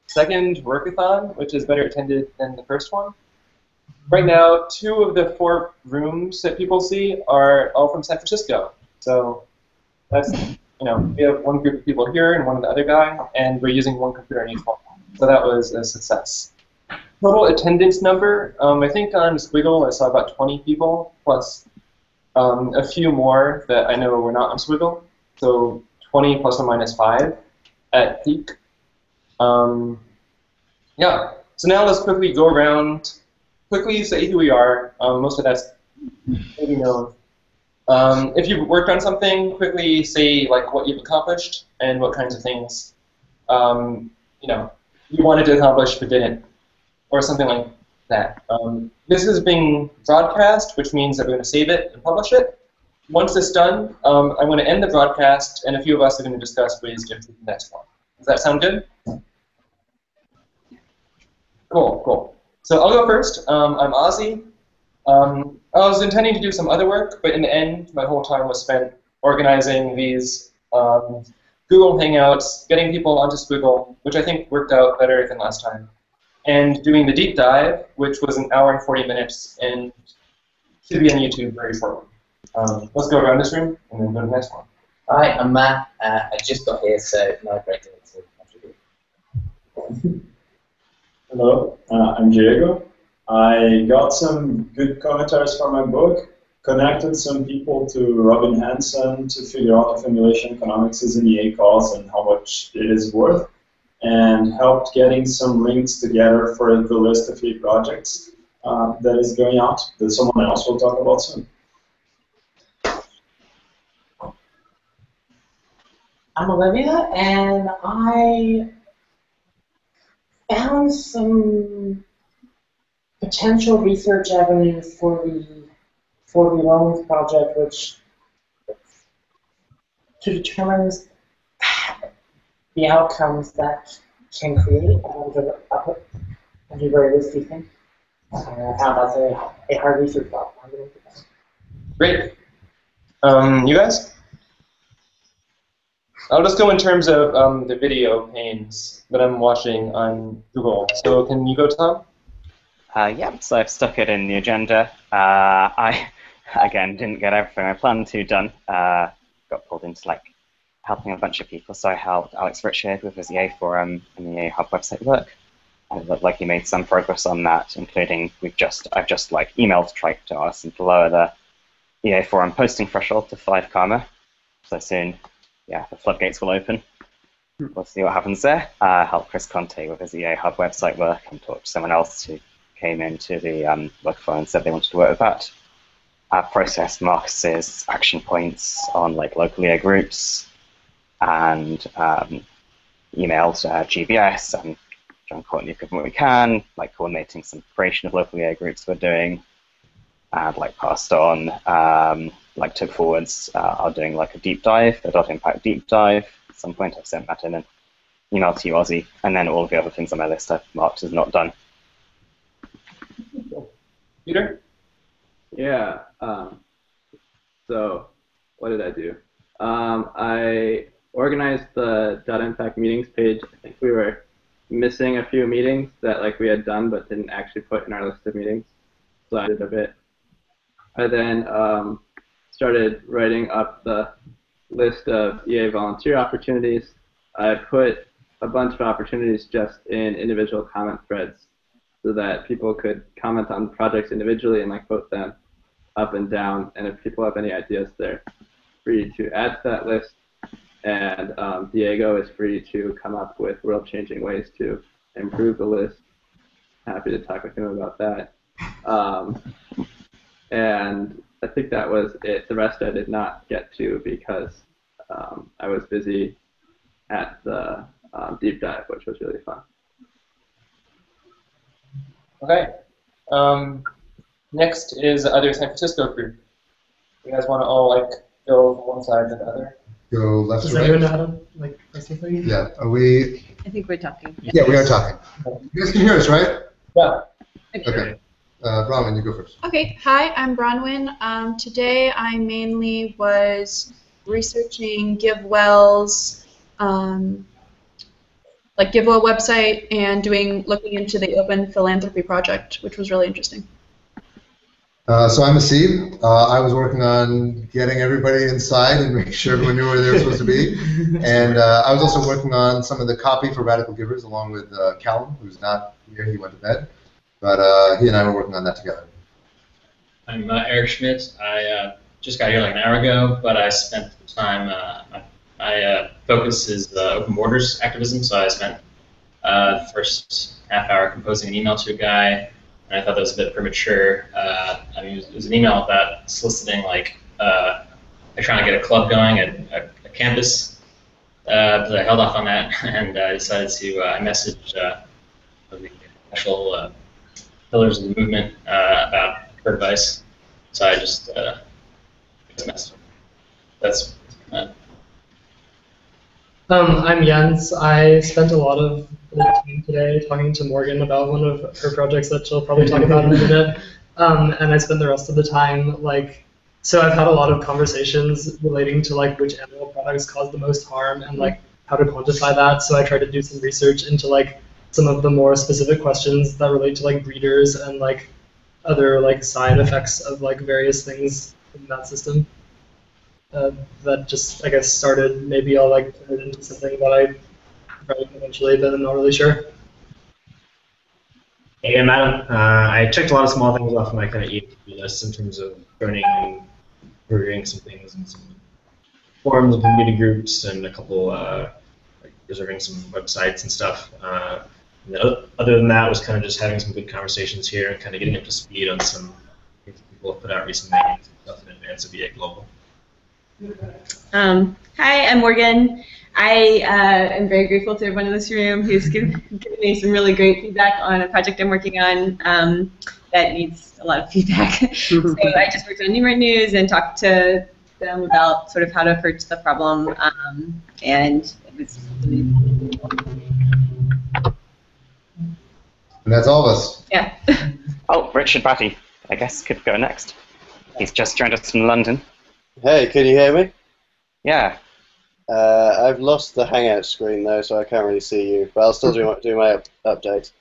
second workathon, which is better attended than the first one. Right now, 2 of the 4 rooms that people see are all from San Francisco. So that's, we have one group of people here and one other guy, and we're using one computer in each one. So that was a success. Total attendance number, I think on Squiggle I saw about 20 people, plus a few more that I know were not on Squiggle. So 20 plus or minus 5 at peak. Yeah, so now let's quickly go around, quickly say who we are. Most of that's maybe known. If you've worked on something, quickly say like what you've accomplished and what kinds of things you wanted to accomplish but didn't, or something like that. This is being broadcast, which means that we're going to save it and publish it. Once it's done, I'm going to end the broadcast, and a few of us are going to discuss ways to improve the next one. Does that sound good? Cool, cool. So I'll go first. I'm Ozzy. I was intending to do some other work, but in the end, my whole time was spent organizing these Google Hangouts, getting people onto Squiggle, which I think worked out better than last time, and doing the deep dive, which was an hour and 40 minutes, and should be on YouTube very shortly. Let's go around this room, and then go to the next one. Hi, I'm Matt. I just got here, so no great to contribute. Hello, I'm Diego. I got some good commentaries for my book, connected some people to Robin Hanson to figure out if emulation economics is an EA cause and how much it is worth, and helped getting some links together for the list of 8 projects that is going out, that someone else will talk about soon. I'm Olivia, and I found some potential research avenues for the Loans project, which determines the outcomes that can create a very risky thing. I found that's a hard research problem. Great. You guys? I'll just go in terms of the video panes that I'm watching on Google. So can you go, Tom? Yeah, so I've stuck it in the agenda. I, again, didn't get everything I planned to done. Got pulled into like helping a bunch of people, so I helped Alex Richard with his EA forum and the EA Hub website work. And it looked like he made some progress on that, including I've just like emailed Trike to ask him to lower the EA forum posting threshold to 5 karma. So soon, yeah, the floodgates will open. We'll see what happens there. Help Chris Conte with his EA Hub website work, and talked to someone else who came into the workathon and said they wanted to work with that. Processed Marcus's action points on like local EA groups, and emailed GBS and John Courtney what we can, like coordinating some creation of local EA groups we're doing, and like passed on, like took forwards, are doing like a deep dive, the .impact deep dive. At some point I've sent that in an email to you, Ozzy, and then all of the other things on my list I've marked as not done. Peter? Yeah, so what did I do? I organized the .impact meetings page. I think we were missing a few meetings that like we had done but didn't actually put in our list of meetings, so I did a bit. I then started writing up the list of EA volunteer opportunities. I put a bunch of opportunities just in individual comment threads so that people could comment on projects individually and like vote them up and down. And if people have any ideas, they're free to add to that list. And Diego is free to come up with world-changing ways to improve the list. Happy to talk with him about that. And I think that was it. The rest I did not get to because I was busy at the deep dive, which was really fun. Okay. Next is the other San Francisco group. You guys want to all like go from one side to the other? Go left Does to right. anyone know how to like say something? Yeah. Are we? I think we're talking. Yeah, we are talking. You guys can hear us, right? Yeah. Okay. Bronwyn, you go first. Okay. Hi, I'm Bronwyn. Today I mainly was researching GiveWell's like Giveaway website and looking into the Open Philanthropy Project, which was really interesting. So I'm Aseeb. I was working on getting everybody inside and making sure everyone knew where they were supposed to be. And I was also working on some of the copy for Radical Givers along with Callum, who's not here. He went to bed. But he and I were working on that together. I'm Eric Schmidt. I just got here like an hour ago, but I spent the time, my focus is open borders activism, so I spent the first half hour composing an email to a guy, and I thought that was a bit premature. I mean, it was an email about soliciting, like, they're trying to get a club going at a campus, but I held off on that, and I decided to, I messaged the actual pillars of the movement about her advice, so I just messaged them. That's I'm Jens. I spent a lot of time today talking to Morgan about one of her projects that she'll probably talk about in a minute. And I spent the rest of the time, like, so I've had a lot of conversations relating to, like, which animal products cause the most harm and, like, how to quantify that. So I tried to do some research into, like, some of the more specific questions that relate to, like, breeders and, like, other, like, side effects of, like, various things in that system. That just, I guess, started, maybe I'll, like, turn it into something that I write eventually, but I'm not really sure. Hey, I'm Adam. I checked a lot of small things off my kind of EAP list in terms of joining and reviewing some things and some forums and community groups and a couple, like reserving some websites and stuff. And other than that, was kind of just having some good conversations here and kind of getting up to speed on some things that people have put out recently and stuff in advance of EA Global. Hi, I'm Morgan. I am very grateful to everyone in this room who's given me some really great feedback on a project I'm working on that needs a lot of feedback. So I just worked on Numerate News and talked to them about sort of how to approach the problem, and it was really And that's all of us. yeah. Oh, Richard Batty, I guess, could go next. He's just joined us from London. Hey, can you hear me? Yeah. I've lost the Hangout screen though, so I can't really see you, but I'll still do my update.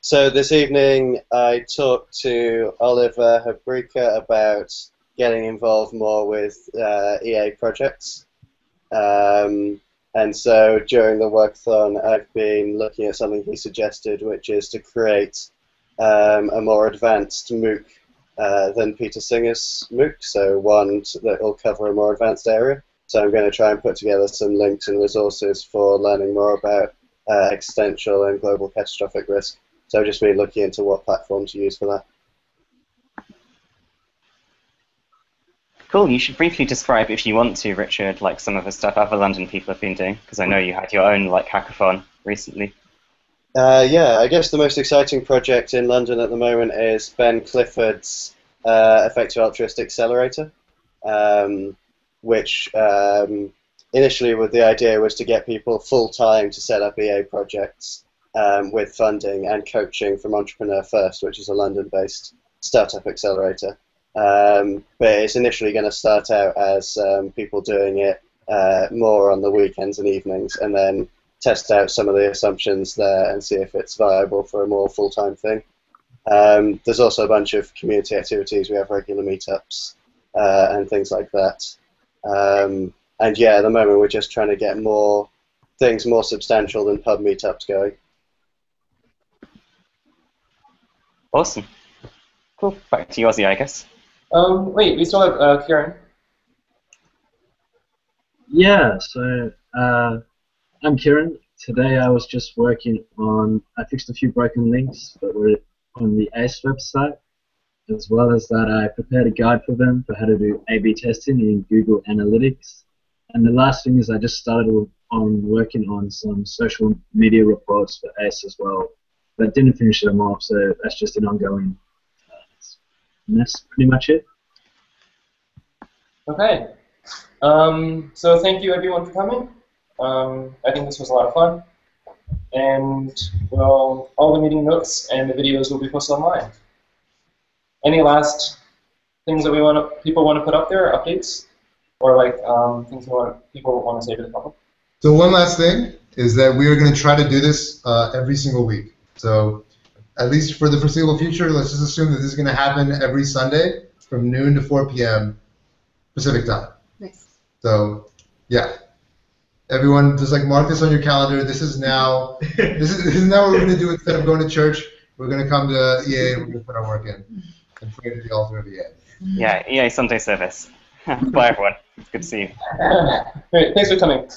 So this evening I talked to Oliver Habrika about getting involved more with EA projects. And so during the workathon I've been looking at something he suggested, which is to create a more advanced MOOC than Peter Singer's MOOC, so one that will cover a more advanced area. So I'm going to try and put together some links and resources for learning more about existential and global catastrophic risk. So I've just been looking into what platform to use for that. Cool. You should briefly describe, if you want to, Richard, like some of the stuff other London people have been doing, because I know you had your own like hackathon recently. Yeah, I guess the most exciting project in London at the moment is Ben Clifford's Effective Altruistic Accelerator, which initially with the idea was to get people full-time to set up EA projects with funding and coaching from Entrepreneur First, which is a London-based startup accelerator. But it's initially going to start out as people doing it more on the weekends and evenings, and then test out some of the assumptions there and see if it's viable for a more full-time thing. There's also a bunch of community activities. We have regular meetups and things like that. And yeah, at the moment we're just trying to get more things more substantial than pub meetups going. Awesome. Cool. Back to you, Ozzy, I guess. Wait, we still have Kieran. Yeah, so I'm Kieran. Today I was just working on, I fixed a few broken links that were on the ACE website. As well as that, I prepared a guide for them for how to do A/B testing in Google Analytics. And the last thing is I just started on working on some social media reports for ACE as well. But didn't finish them off, so that's just an ongoing and that's pretty much it. Okay. So thank you everyone for coming. I think this was a lot of fun. And well, all the meeting notes and the videos will be posted online. Any last things that people want to put up there, updates, or like things people want to say to the public? So one last thing. is that we are going to try to do this every single week. So at least for the foreseeable future, let's just assume that this is going to happen every Sunday from noon to 4 p.m. Pacific time. Nice. So yeah, everyone just like mark this on your calendar. This is now this is now what we're going to do. Instead of going to church, we're going to come to EA and we're going to put our work in and pray to the altar of EA. Yeah, EA Sunday service. Bye everyone. It's good to see you. Great, thanks for coming.